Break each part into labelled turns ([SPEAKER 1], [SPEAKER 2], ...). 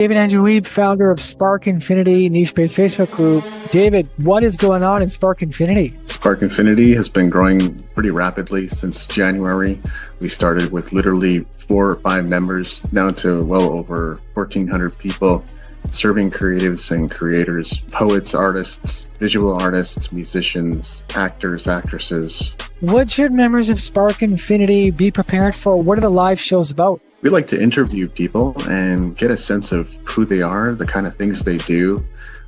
[SPEAKER 1] David Andrew Weeb, founder of Spark Infinity niche-based Facebook group. David, what is going on in Spark Infinity?
[SPEAKER 2] Spark Infinity has been growing pretty rapidly since January. We started with literally 4 or 5 members, now to well over 1,400 people, serving creatives and creators, poets, artists, visual artists, musicians, actors, actresses.
[SPEAKER 1] What should members of Spark Infinity be prepared for? What are the live shows about?
[SPEAKER 2] We like to interview people and get a sense of who they are, the kind of things they do,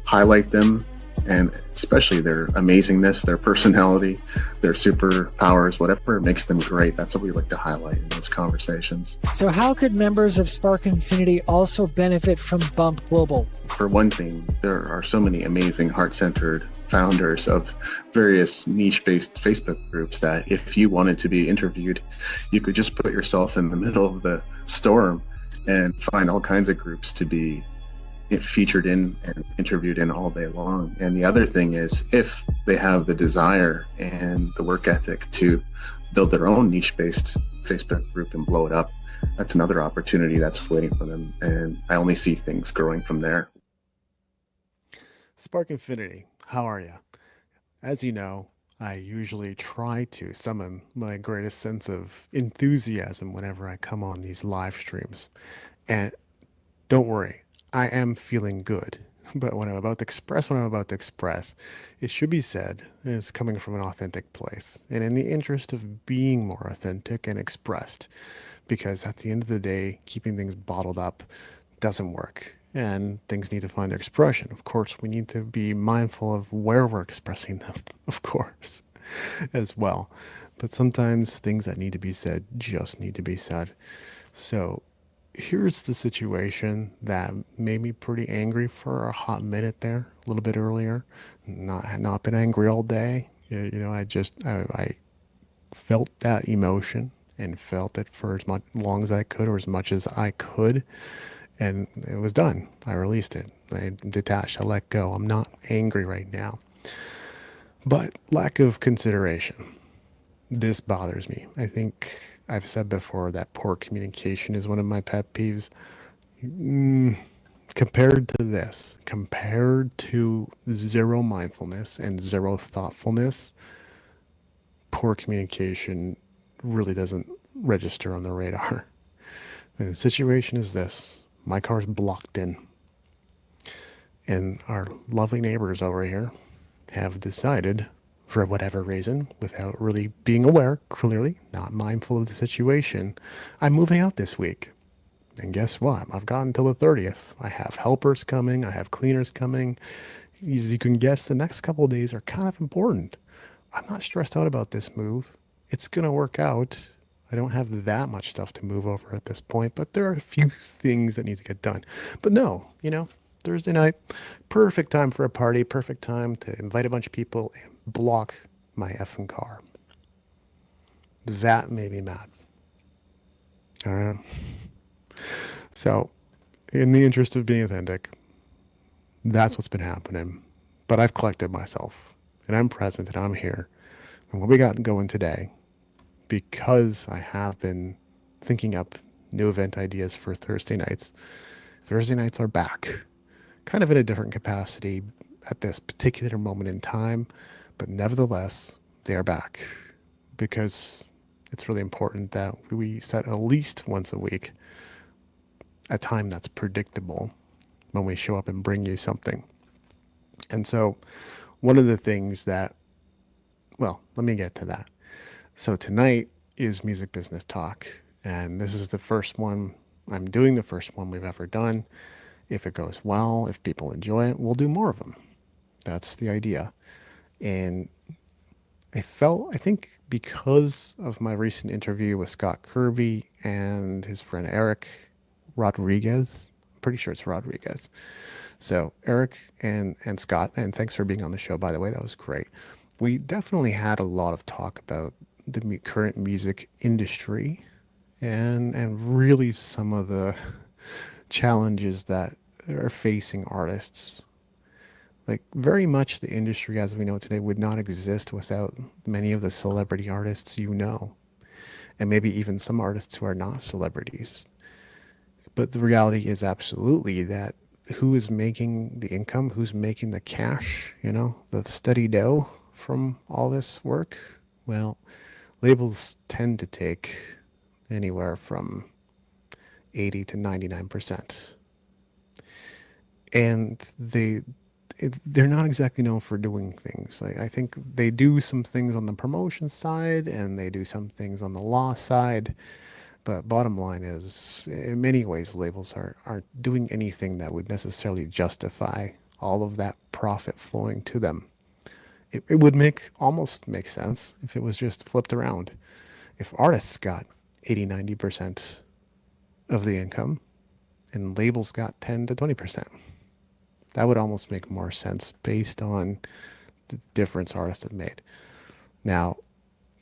[SPEAKER 2] highlight them, and especially their amazingness, their personality, their superpowers, whatever makes them great. That's what we like to highlight in those conversations.
[SPEAKER 1] So how could members of Spark Infinity also benefit from Bump Global?
[SPEAKER 2] For one thing, there are so many amazing heart-centered founders of various niche-based Facebook groups that if you wanted to be interviewed, you could just put yourself in the middle of the storm and find all kinds of groups to be featured in and interviewed in all day long. And the other thing is, if they have the desire and the work ethic to build their own niche-based Facebook group and blow it up, that's another opportunity that's waiting for them. And I only see things growing from there.
[SPEAKER 3] Spark Infinity, how are you? As you know, I usually try to summon my greatest sense of enthusiasm whenever I come on these live streams. And don't worry, I am feeling good. But what I'm about to express, it should be said is coming from an authentic place and in the interest of being more authentic and expressed. Because at the end of the day, keeping things bottled up doesn't work. And things need to find their expression. Of course, we need to be mindful of where we're expressing them, of course, as well. But sometimes things that need to be said just need to be said. So here's the situation that made me pretty angry for a hot minute there, a little bit earlier. Not been angry all day. I felt that emotion and felt it for as much long as I could, or as much as I could. And it was done. I released it. I detached. I let go. I'm not angry right now. But lack of consideration. This bothers me. I think I've said before that poor communication is one of my pet peeves. Compared to zero mindfulness and zero thoughtfulness, poor communication really doesn't register on the radar. And the situation is this. My car's blocked in. And our lovely neighbors over here have decided, for whatever reason, without really being aware, clearly not mindful of the situation, I'm moving out this week. And guess what? I've got until the 30th. I have helpers coming. I have cleaners coming. As you can guess, the next couple of days are kind of important. I'm not stressed out about this move. It's going to work out. I don't have that much stuff to move over at this point, but there are a few things that need to get done. But no, Thursday night, perfect time for a party, perfect time to invite a bunch of people and block my effing car. That made me mad. All right. So, in the interest of being authentic, that's what's been happening. But I've collected myself, and I'm present, and I'm here. And what we got going today, because I have been thinking up new event ideas for Thursday nights. Thursday nights are back, kind of in a different capacity at this particular moment in time, but nevertheless, they are back because it's really important that we set at least once a week a time that's predictable when we show up and bring you something. And so one of the things that, well, let me get to that. So tonight is Music Business Talk, and this is the first one. I'm doing the first one we've ever done. If it goes well, if people enjoy it, we'll do more of them. That's the idea. And I think because of my recent interview with Scott Kirby and his friend Eric Rodriguez, I'm pretty sure it's Rodriguez. So Eric and Scott, and thanks for being on the show, by the way, that was great. We definitely had a lot of talk about the current music industry and really some of the challenges that are facing artists. Like, very much the industry as we know it today would not exist without many of the celebrity artists and maybe even some artists who are not celebrities. But the reality is absolutely that who is making the income, who's making the cash, the steady dough from all this work? Well, labels tend to take anywhere from 80 to 99%. And they're not exactly known for doing things. I think they do some things on the promotion side and they do some things on the law side. But bottom line is, in many ways, labels aren't doing anything that would necessarily justify all of that profit flowing to them. It would almost make sense if it was just flipped around. If artists got 80, 90% of the income and labels got 10 to 20%. That would almost make more sense based on the difference artists have made. Now,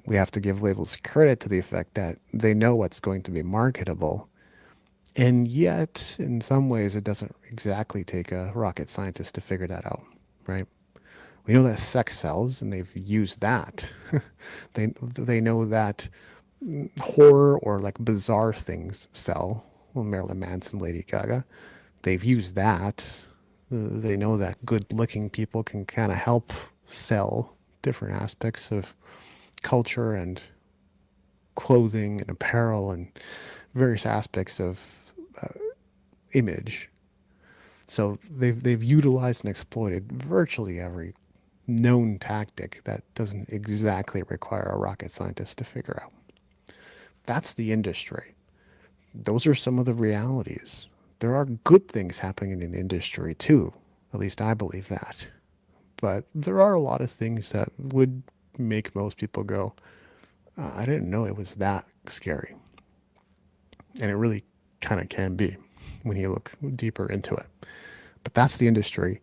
[SPEAKER 3] we have to give labels credit to the effect that they know what's going to be marketable. And yet, in some ways, it doesn't exactly take a rocket scientist to figure that out, right? We know that sex sells, and they've used that. They know that horror or like bizarre things sell. Well, Marilyn Manson, Lady Gaga, they've used that. They know that good-looking people can kind of help sell different aspects of culture and clothing and apparel and various aspects of image. So they've utilized and exploited virtually every known tactic that doesn't exactly require a rocket scientist to figure out. That's the industry. Those are some of the realities. There are good things happening in the industry too. At least I believe that. But there are a lot of things that would make most people go, I didn't know it was that scary. And it really kind of can be when you look deeper into it. But that's the industry.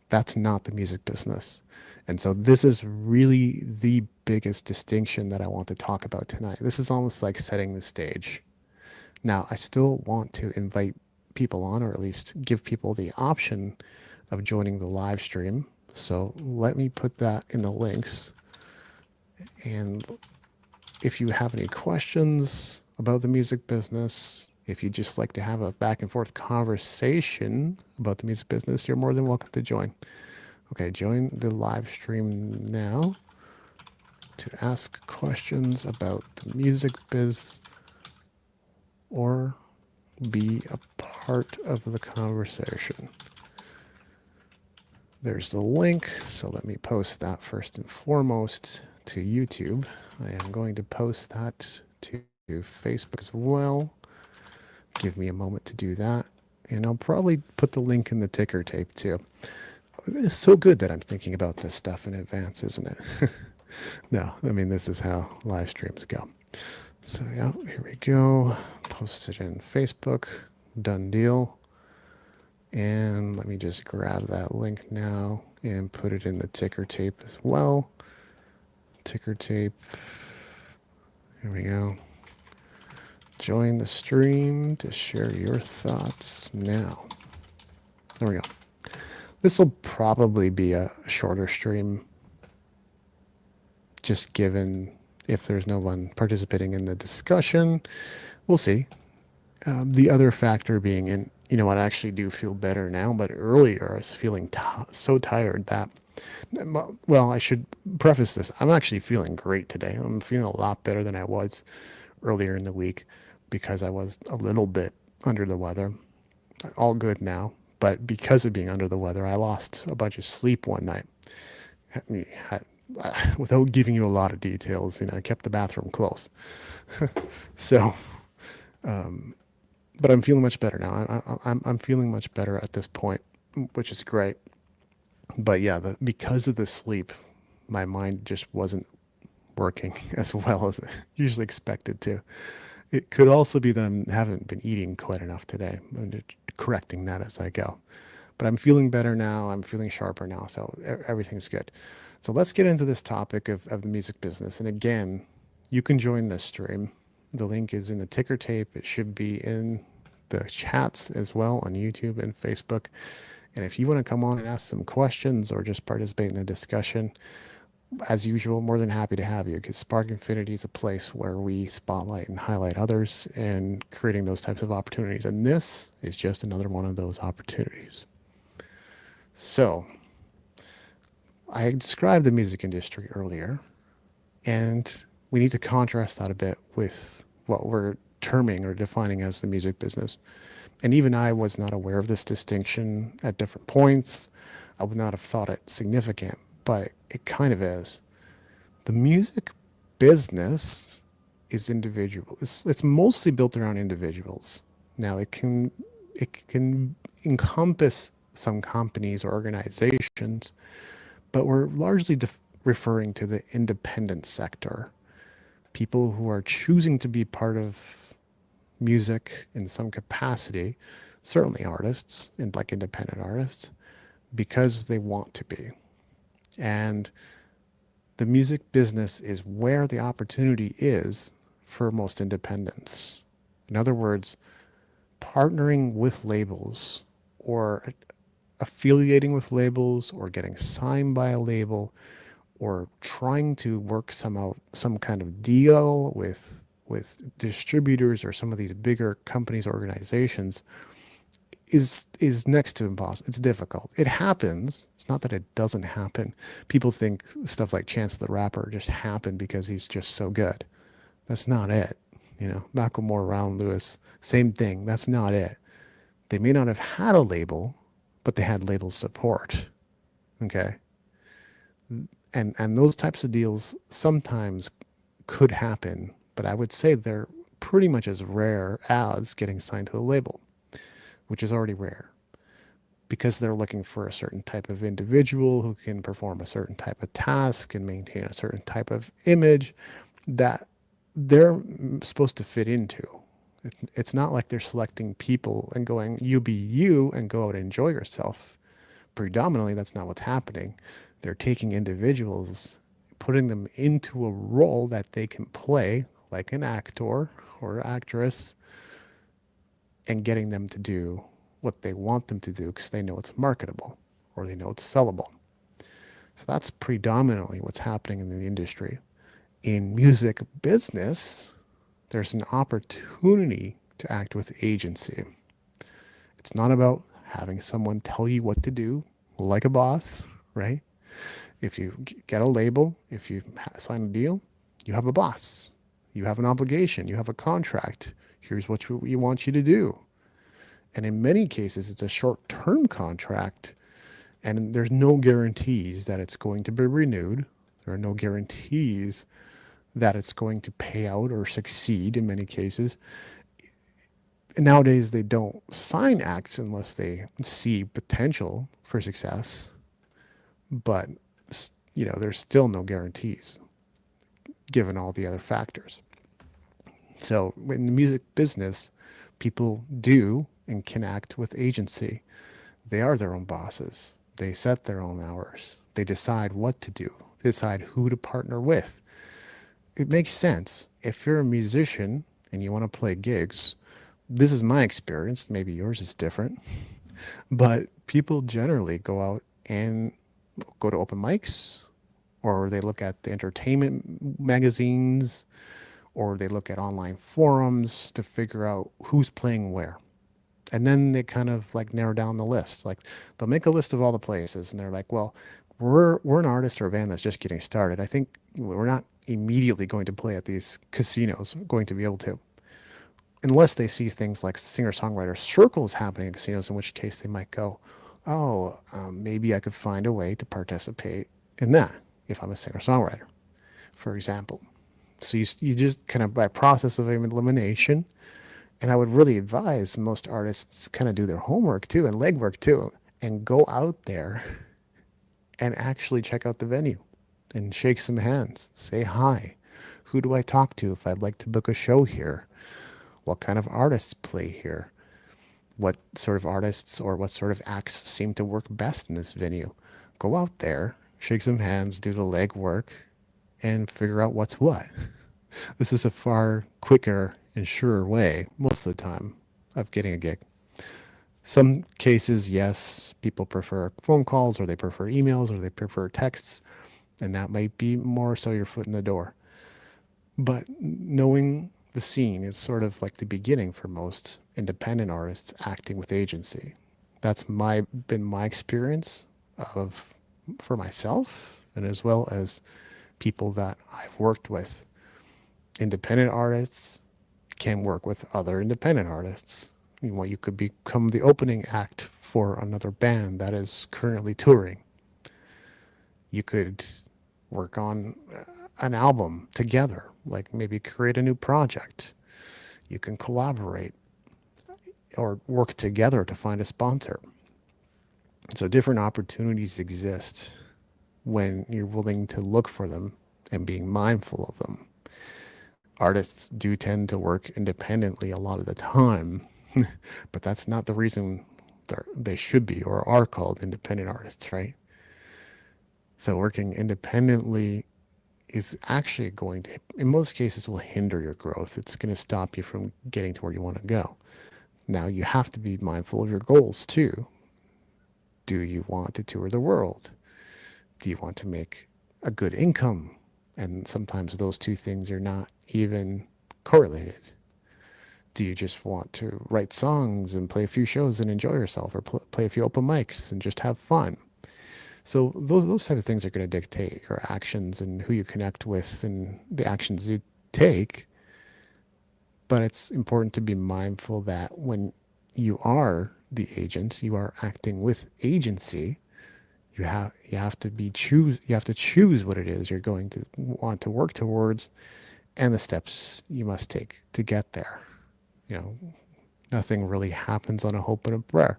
[SPEAKER 3] That's not the music business. And so this is really the biggest distinction that I want to talk about tonight. This is almost like setting the stage. Now, I still want to invite people on, or at least give people the option of joining the live stream. So let me put that in the links. And if you have any questions about the music business, if you just like to have a back and forth conversation about the music business, you're more than welcome to join. Okay, join the live stream now to ask questions about the music biz or be a part of the conversation. There's the link, so let me post that first and foremost to YouTube. I am going to post that to Facebook as well. Give me a moment to do that. And I'll probably put the link in the ticker tape too. It's so good that I'm thinking about this stuff in advance, isn't it? No, I mean, this is how live streams go. So yeah, here we go. Post it in Facebook. Done deal. And let me just grab that link now and put it in the ticker tape as well. Ticker tape. Here we go. Join the stream to share your thoughts now. There we go. This will probably be a shorter stream, just given if there's no one participating in the discussion. We'll see. The other factor being, and you know what, I actually do feel better now, but earlier I was feeling so tired that, well, I should preface this. I'm actually feeling great today. I'm feeling a lot better than I was earlier in the week because I was a little bit under the weather. All good now. But because of being under the weather, I lost a bunch of sleep one night. Without giving you a lot of details, I kept the bathroom close. So, but I'm feeling much better now. I'm feeling much better at this point, which is great. But yeah, because of the sleep, my mind just wasn't working as well as I usually expected to. It could also be that I haven't been eating quite enough today. I'm correcting that as I go. But I'm feeling better now. I'm feeling sharper now. So everything's good. So let's get into this topic of the music business. And again, you can join this stream. The link is in the ticker tape. It should be in the chats as well on YouTube and Facebook. And if you want to come on and ask some questions or just participate in the discussion, as usual, more than happy to have you, because Spark Infinity is a place where we spotlight and highlight others and creating those types of opportunities. And this is just another one of those opportunities. So I described the music industry earlier, and we need to contrast that a bit with what we're terming or defining as the music business. And even I was not aware of this distinction at different points. I would not have thought it significant, but it kind of is. The music business is individual. It's mostly built around individuals. Now it can encompass some companies or organizations, but we're largely referring to the independent sector. People who are choosing to be part of music in some capacity, certainly artists and like independent artists, because they want to be. And the music business is where the opportunity is for most independents. In other words, partnering with labels or affiliating with labels or getting signed by a label or trying to work some kind of deal with distributors or some of these bigger companies, organizations, is next to impossible. It's difficult. It happens. It's not that it doesn't happen. People think stuff like Chance the Rapper just happened because he's just so good. That's not it. Macklemore, Ron Lewis, same thing. That's not it. They may not have had a label, but they had label support. Okay. And those types of deals sometimes could happen, but I would say they're pretty much as rare as getting signed to the label, which is already rare, because they're looking for a certain type of individual who can perform a certain type of task and maintain a certain type of image that they're supposed to fit into. It's not like they're selecting people and going, you be you and go out and enjoy yourself. Predominantly, that's not what's happening. They're taking individuals, putting them into a role that they can play, like an actor or actress, and getting them to do what they want them to do because they know it's marketable or they know it's sellable. So that's predominantly what's happening in the industry. In music business, there's an opportunity to act with agency. It's not about having someone tell you what to do like a boss, right? If you get a label, if you sign a deal, you have a boss. You have an obligation. You have a contract. Here's what we want you to do. And in many cases, it's a short-term contract, and there's no guarantees that it's going to be renewed. There are no guarantees that it's going to pay out or succeed in many cases. Nowadays, they don't sign acts unless they see potential for success, but there's still no guarantees given all the other factors. So in the music business, people do and can act with agency. They are their own bosses. They set their own hours. They decide what to do. They decide who to partner with. It makes sense. If you're a musician and you want to play gigs, this is my experience. Maybe yours is different. But people generally go out and go to open mics, or they look at the entertainment magazines, or they look at online forums to figure out who's playing where. And then they kind of like narrow down the list. Like they'll make a list of all the places and they're like, well, we're an artist or a band that's just getting started. I think we're not immediately going to play at these casinos, going to be able to, unless they see things like singer-songwriter circles happening in casinos, in which case they might go, maybe I could find a way to participate in that if I'm a singer-songwriter, for example. So you just kind of, by process of elimination, and I would really advise most artists kind of do their homework too and legwork too, and go out there and actually check out the venue and shake some hands, say hi. Who do I talk to if I'd like to book a show here? What kind of artists play here? What sort of artists or what sort of acts seem to work best in this venue? Go out there, shake some hands, do the legwork, and figure out what's what. This is a far quicker and surer way, most of the time, of getting a gig. Some cases, yes, people prefer phone calls, or they prefer emails, or they prefer texts. And that might be more so your foot in the door. But knowing the scene is sort of like the beginning for most independent artists acting with agency. That's been my experience of for myself, and as well as people that I've worked with. Independent artists can work with other independent artists. You could become the opening act for another band that is currently touring. You could work on an album together, like maybe create a new project. You can collaborate or work together to find a sponsor. So different opportunities exist when you're willing to look for them and being mindful of them. Artists do tend to work independently a lot of the time, but that's not the reason they should be or are called independent artists, right? So working independently is actually going to, in most cases, will hinder your growth. It's going to stop you from getting to where you want to go. Now, you have to be mindful of your goals too. Do you want to tour the world? Do you want to make a good income? And sometimes those two things are not even correlated. Do you just want to write songs and play a few shows and enjoy yourself, or play a few open mics and just have fun? So those type of things are going to dictate your actions and who you connect with and the actions you take. But it's important to be mindful that when you are the agent, you are acting with agency. You have to choose what it is you're going to want to work towards, and the steps you must take to get there. Nothing really happens on a hope and a prayer.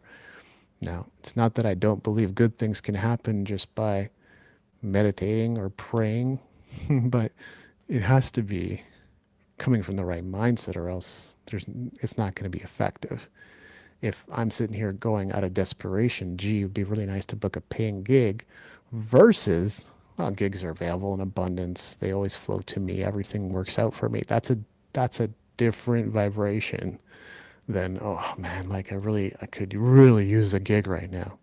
[SPEAKER 3] Now, it's not that I don't believe good things can happen just by meditating or praying, but it has to be coming from the right mindset, or else it's not going to be effective. If I'm sitting here going out of desperation, gee, it'd be really nice to book a paying gig, versus, well, gigs are available in abundance. They always flow to me. Everything works out for me. That's a different vibration than, oh man, like I could really use a gig right now.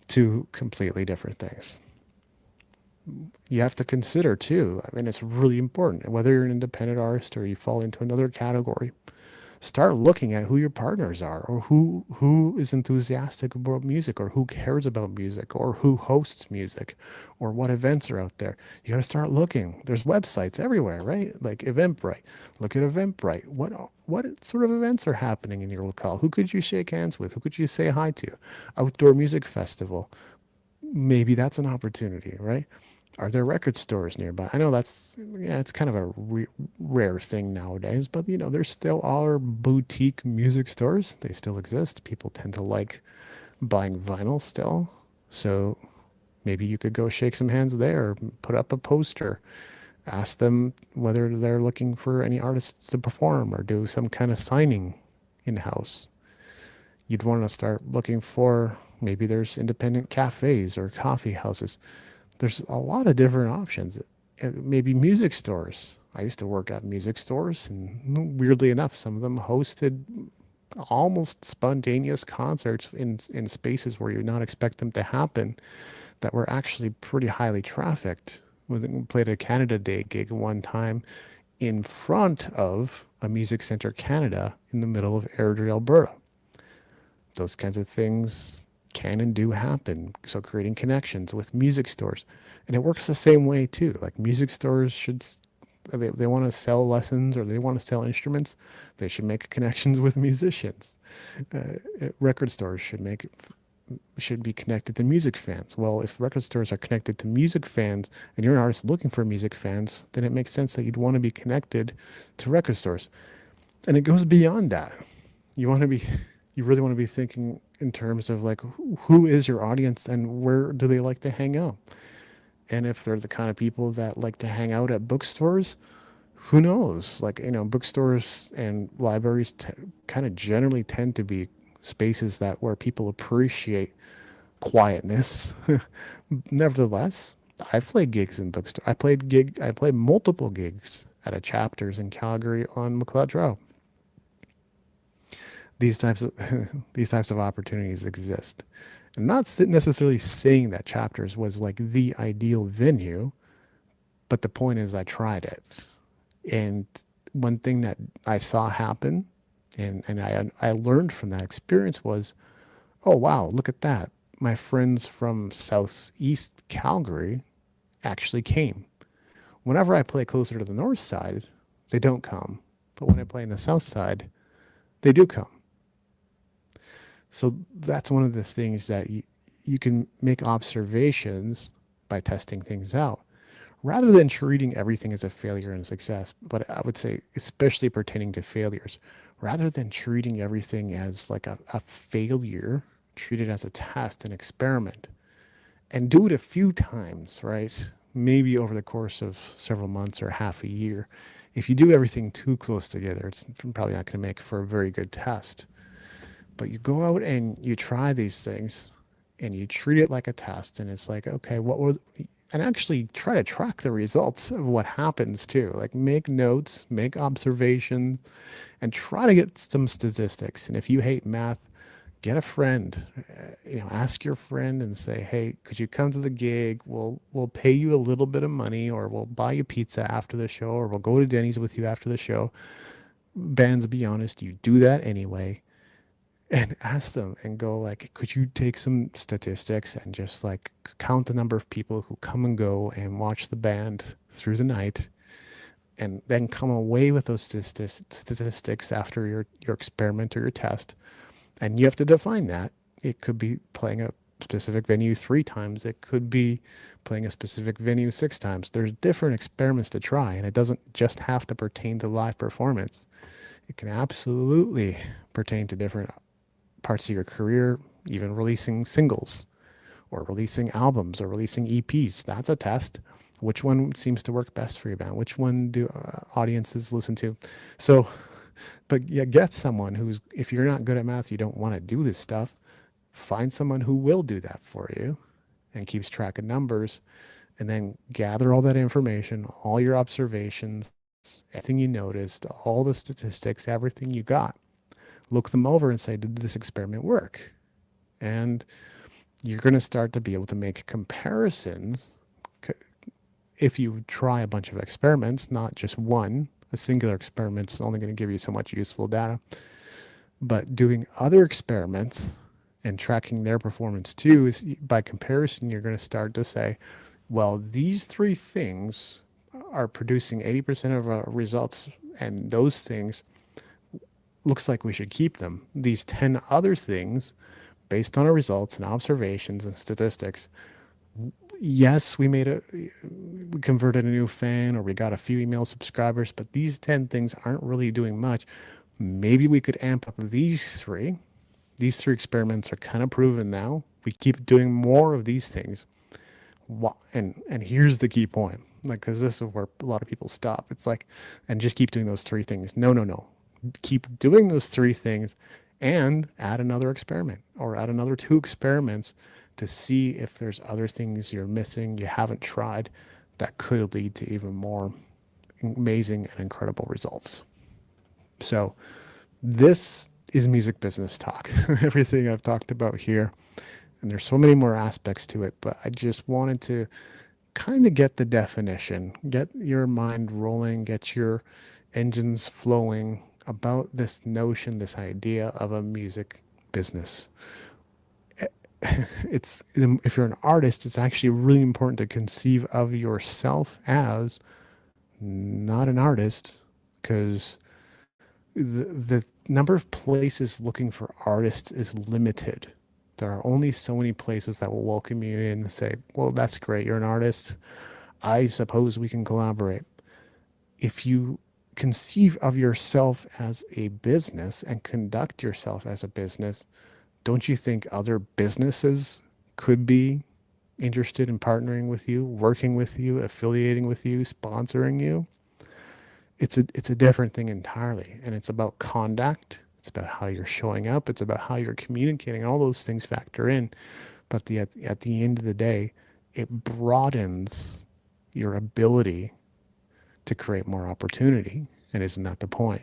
[SPEAKER 3] Two completely different things. You have to consider too, I mean, it's really important, whether you're an independent artist or you fall into another category, start looking at who your partners are, or who is enthusiastic about music, or who cares about music, or who hosts music, or what events are out there. You got to start looking. There's websites everywhere, right? Like Eventbrite. Look at Eventbrite. What sort of events are happening in your locale? Who could you shake hands with? Who could you say hi to? Outdoor music festival. Maybe that's an opportunity, right? Are there record stores nearby? I know it's kind of a rare thing nowadays, but there still are boutique music stores. They still exist. People tend to like buying vinyl still. So maybe you could go shake some hands there, put up a poster, ask them whether they're looking for any artists to perform or do some kind of signing in-house. You'd want to start looking for, maybe there's independent cafes or coffee houses. There's a lot of different options. Maybe music stores. I used to work at music stores, and weirdly enough, some of them hosted almost spontaneous concerts in spaces where you'd not expect them to happen, that were actually pretty highly trafficked. We played a Canada Day gig one time in front of a Music Centre Canada in the middle of Airdrie, Alberta. Those kinds of things can and do happen. So creating connections with music stores, and it works the same way too. Like music stores they want to sell lessons, or they want to sell instruments, they should make connections with musicians. Record stores should be connected to music fans. Well, if record stores are connected to music fans and you're an artist looking for music fans, then it makes sense that you'd want to be connected to record stores. And it goes beyond that. You really want to be thinking in terms of like, who is your audience and where do they like to hang out? And if they're the kind of people that like to hang out at bookstores, who knows? Like, bookstores and libraries kind of generally tend to be spaces where people appreciate quietness. Nevertheless, I've played gigs in bookstores. I played multiple gigs at a Chapters in Calgary on McLeod Row. These types of opportunities exist, I'm not necessarily saying that Chapters was like the ideal venue, but the point is I tried it. And one thing that I saw happen and I learned from that experience was, oh wow, look at that. My friends from Southeast Calgary actually came. Whenever I play closer to the north side, they don't come. But when I play in the south side, they do come. So that's one of the things that you can make observations by testing things out rather than treating everything as a failure and success. But I would say, especially pertaining to failures, rather than treating everything as like a failure, treat it as a test, an experiment, and do it a few times, right? Maybe over the course of several months or half a year. If you do everything too close together, it's probably not going to make for a very good test. But you go out and you try these things and you treat it like a test. And it's like, okay, what were, and actually try to track the results of what happens too. Like make notes, make observations, and try to get some statistics. And if you hate math, get a friend, ask your friend and say, hey, could you come to the gig? We'll pay you a little bit of money, or we'll buy you pizza after the show, or we'll go to Denny's with you after the show. Bands, be honest, you do that anyway. And ask them and go like, could you take some statistics and just like count the number of people who come and go and watch the band through the night, and then come away with those statistics after your experiment or your test. And you have to define that. It could be playing a specific venue 3 times. It could be playing a specific venue 6 times. There's different experiments to try, and it doesn't just have to pertain to live performance. It can absolutely pertain to different parts of your career, even releasing singles or releasing albums or releasing EPs. That's a test. Which one seems to work best for your band? Which one do audiences listen to? So, but yeah, get someone who's, if you're not good at math, you don't want to do this stuff, find someone who will do that for you and keeps track of numbers, and then gather all that information, all your observations, everything you noticed, all the statistics, everything you got. Look them over and say, did this experiment work? And you're going to start to be able to make comparisons. If you try a bunch of experiments, not just one, a singular experiment is only going to give you so much useful data, but doing other experiments and tracking their performance too, is by comparison, you're going to start to say, well, these 3 things are producing 80% of our results, and those things looks like we should keep them. These 10 other things, based on our results and observations and statistics, yes, we converted a new fan, or we got a few email subscribers, but these 10 things aren't really doing much. Maybe we could amp up these 3. These 3 experiments are kind of proven now. We keep doing more of these things. And here's the key point, like, because this is where a lot of people stop. It's like, and just keep doing those 3 things. No. Keep doing those 3 things and add another experiment, or add another 2 experiments to see if there's other things you're missing, you haven't tried, that could lead to even more amazing and incredible results. So this is music business talk. Everything I've talked about here, and there's so many more aspects to it, but I just wanted to kind of get the definition, get your mind rolling, get your engines flowing about this notion, this idea of a music business. It's, if you're an artist, it's actually really important to conceive of yourself as not an artist, because the number of places looking for artists is limited. There are only so many places that will welcome you in and say, well, that's great, you're an artist, I suppose we can collaborate. If you conceive of yourself as a business and conduct yourself as a business, don't you think other businesses could be interested in partnering with you, working with you, affiliating with you, sponsoring you? It's a different thing entirely. And it's about conduct. It's about how you're showing up. It's about how you're communicating. All those things factor in. But at the end of the day, it broadens your ability to create more opportunity. And isn't that the point?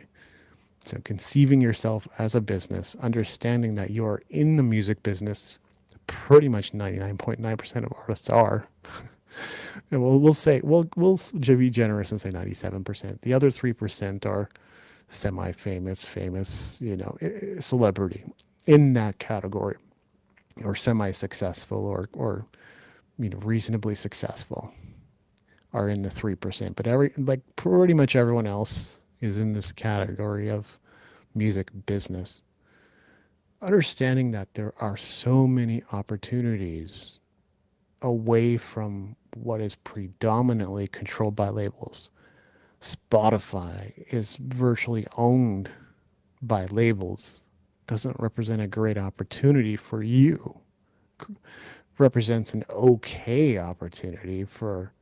[SPEAKER 3] So conceiving yourself as a business, understanding that you are in the music business pretty much 99.9% of artists are. And we'll be generous and say 97%. The other 3% are semi-famous, famous, celebrity in that category, or semi-successful, or reasonably successful, are in the 3%. But pretty much everyone else is in this category of music business. Understanding that there are so many opportunities away from what is predominantly controlled by labels. Spotify is virtually owned by labels. Doesn't represent a great opportunity for you. Represents an okay opportunity for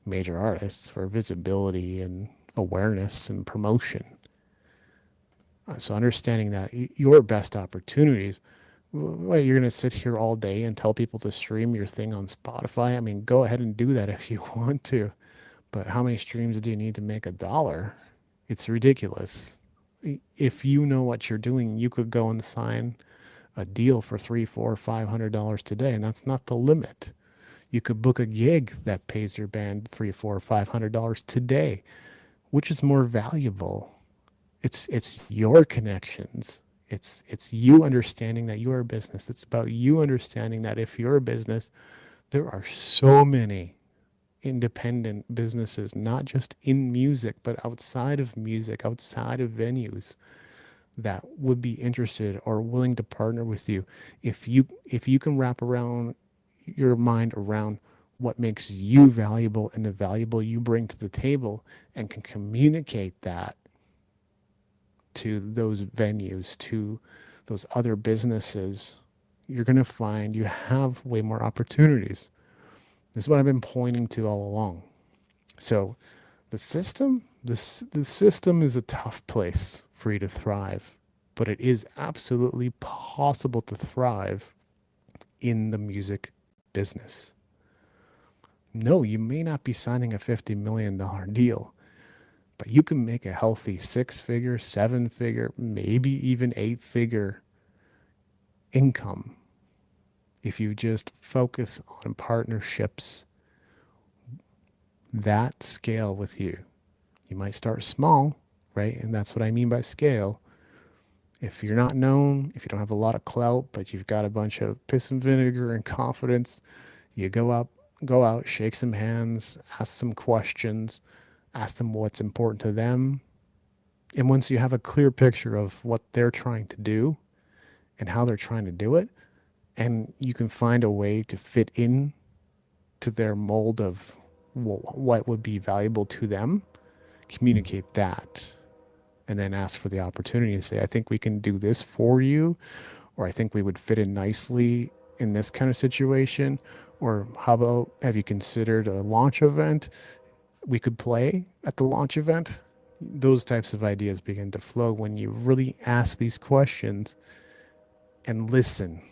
[SPEAKER 3] major artists for visibility and awareness and promotion. So understanding that your best opportunities, well, you're going to sit here all day and tell people to stream your thing on Spotify. I mean, go ahead and do that if you want to. But how many streams do you need to make $1? It's ridiculous. If you know what you're doing, you could go and sign a deal for $300, $400, $500 today, and that's not the limit. You could book a gig that pays your band $300, $400, $500 today. Which is more valuable? It's your connections. It's you understanding that you're a business. It's about you understanding that if you're a business, there are so many independent businesses, not just in music, but outside of music, outside of venues, that would be interested or willing to partner with you. If you can wrap around your mind around what makes you valuable and the valuable you bring to the table, and can communicate that to those venues, to those other businesses, you're going to find you have way more opportunities. This is what I've been pointing to all along. So the system is a tough place for you to thrive, but it is absolutely possible to thrive in the music business. No, you may not be signing a $50 million deal, but you can make a healthy 6-figure, 7-figure, maybe even 8-figure income if you just focus on partnerships that scale with you. You might start small, right? And that's what I mean by scale. If you're not known, if you don't have a lot of clout, but you've got a bunch of piss and vinegar and confidence, you go out, shake some hands, ask some questions, ask them what's important to them. And once you have a clear picture of what they're trying to do and how they're trying to do it, and you can find a way to fit in to their mold of what would be valuable to them, communicate that, and then ask for the opportunity to say, I think we can do this for you, or I think we would fit in nicely in this kind of situation, or how about, have you considered a launch event? We could play at the launch event. Those types of ideas begin to flow when you really ask these questions and listen.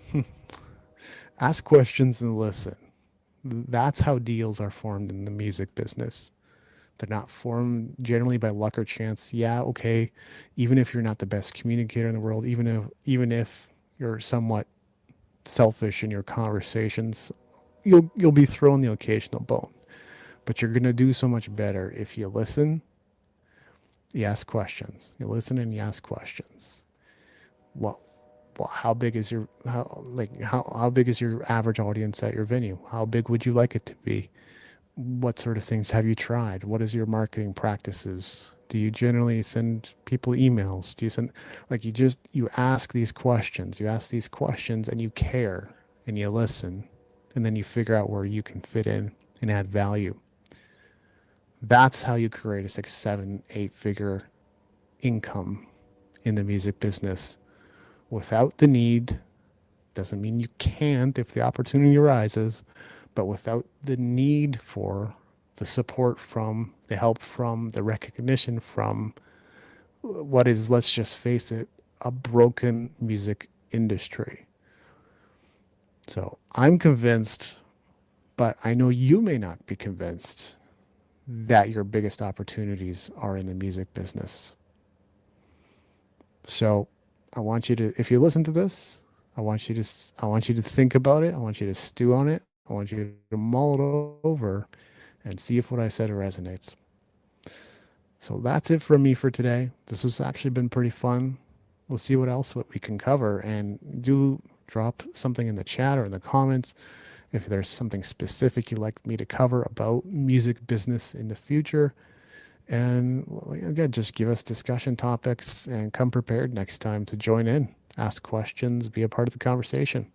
[SPEAKER 3] Ask questions and listen. That's how deals are formed in the music business. They're not formed generally by luck or chance. Yeah, okay. Even if you're not the best communicator in the world, even if you're somewhat selfish in your conversations, you'll be thrown the occasional bone. But you're going to do so much better if you listen, you ask questions. You listen and you ask questions. Well, how big is your how big is your average audience at your venue? How big would you like it to be? What sort of things have you tried? What is your marketing practices? Do you generally send people emails? Do you send, you ask these questions. You ask these questions and you care and you listen, and then you figure out where you can fit in and add value. That's how you create a 6, 7, 8-figure income in the music business without the need. Doesn't mean you can't if the opportunity arises, but without the need for the support from, the help from, the recognition from what is, let's just face it, a broken music industry. So I'm convinced, but I know you may not be convinced, that your biggest opportunities are in the music business. So I want you to, if you listen to this, I want you to think about it. I want you to stew on it. I want you to mull it over and see if what I said resonates. So that's it from me for today. This has actually been pretty fun. We'll see what we can cover, and do drop something in the chat or in the comments if there's something specific you'd like me to cover about music business in the future. And again, just give us discussion topics and come prepared next time to join in, ask questions, be a part of the conversation.